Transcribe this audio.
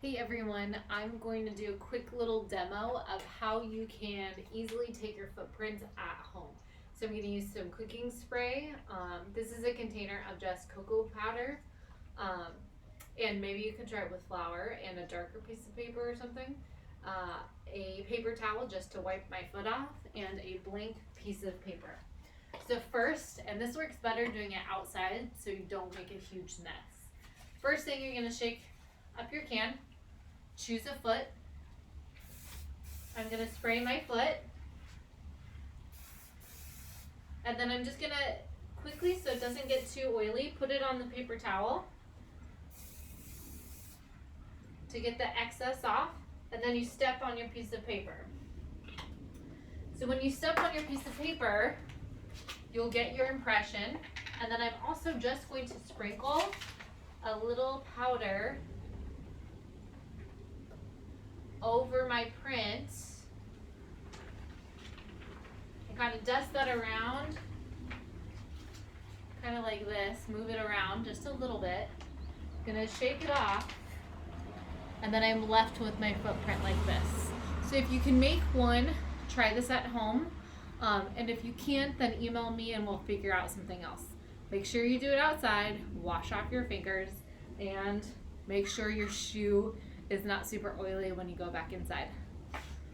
Hey everyone, I'm going to do a quick little demo of how you can easily take your footprints at home. So I'm going to use some cooking spray. This is a container of just cocoa powder. And maybe you can try it with flour and a darker piece of paper or something. A paper towel just to wipe my foot off, and a blank piece of paper. So first, and this works better doing it outside so you don't make a huge mess. First thing, you're going to shake up your can. Choose a foot. I'm going to spray my foot. And then I'm just going to quickly, so it doesn't get too oily, put it on the paper towel to get the excess off. And then you step on your piece of paper. So when you step on your piece of paper, you'll get your impression. And then I'm also just going to sprinkle a little powder over my print and kind of dust that around, kind of like this, move it around just a little bit. Gonna shake it off, and then I'm left with my footprint like this. So if you can make one, try this at home, and if you can't, then email me and we'll figure out something else. Make sure you do it outside, wash off your fingers, and make sure your shoe is not super oily when you go back inside.